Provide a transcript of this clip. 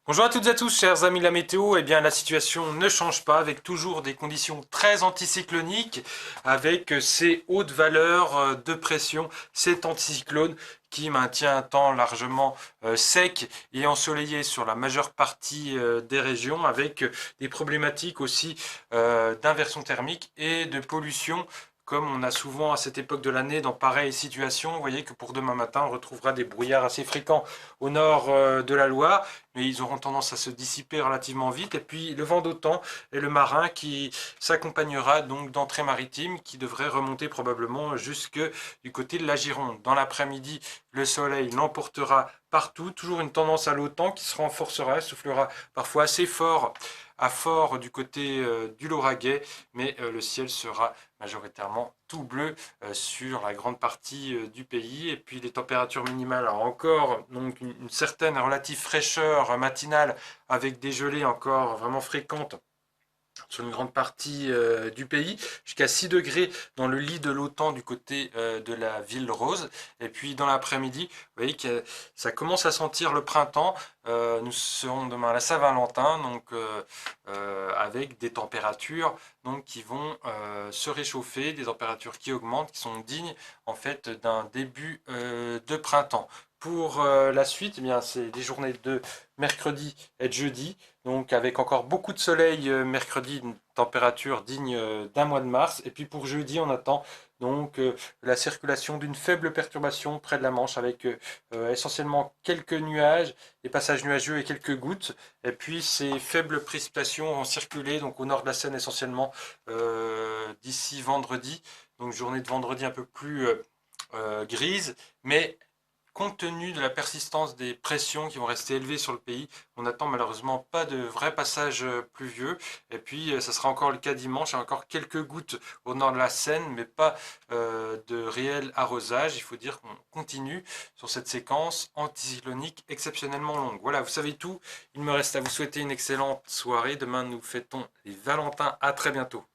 Bonjour à toutes et à tous, chers amis de la météo. Eh bien, la situation ne change pas, avec toujours des conditions très anticycloniques, avec ces hautes valeurs de pression, cet anticyclone qui maintient un temps largement sec et ensoleillé sur la majeure partie des régions, avec des problématiques aussi d'inversion thermique et de pollution. Comme on a souvent à cette époque de l'année dans pareilles situations, vous voyez que pour demain matin, on retrouvera des brouillards assez fréquents au nord de la Loire, mais ils auront tendance à se dissiper relativement vite. Et puis le vent d'autant et le marin qui s'accompagnera donc d'entrées maritimes qui devraient remonter probablement jusque du côté de la Gironde. Dans l'après-midi, le soleil l'emportera partout, toujours une tendance à l'OTAN qui se renforcera, soufflera parfois assez fort à fort du côté du Lauragais, mais le ciel sera majoritairement tout bleu sur la grande partie du pays. Et puis les températures minimales, alors encore donc une certaine relative fraîcheur matinale avec des gelées encore vraiment fréquentes sur une grande partie du pays, jusqu'à 6 degrés dans le lit de l'OTAN du côté de la ville rose. Et puis dans l'après-midi, vous voyez que ça commence à sentir le printemps. Nous serons demain à la Saint-Valentin, donc avec des températures donc, qui vont se réchauffer, des températures qui augmentent, qui sont dignes en fait d'un début de printemps. Pour la suite, eh bien, c'est des journées de mercredi et de jeudi, donc avec encore beaucoup de soleil mercredi, une température digne d'un mois de mars. Et puis pour jeudi, on attend donc la circulation d'une faible perturbation près de la Manche avec essentiellement quelques nuages, des passages nuageux et quelques gouttes. Et puis ces faibles précipitations vont circuler donc au nord de la Seine essentiellement d'ici vendredi. Donc journée de vendredi un peu plus grise, mais compte tenu de la persistance des pressions qui vont rester élevées sur le pays, on n'attend malheureusement pas de vrai passage pluvieux. Et puis, ça sera encore le cas dimanche, il y a encore quelques gouttes au nord de la Seine, mais pas de réel arrosage. Il faut dire qu'on continue sur cette séquence anticyclonique exceptionnellement longue. Voilà, vous savez tout. Il me reste à vous souhaiter une excellente soirée. Demain, nous fêtons les Valentins. À très bientôt.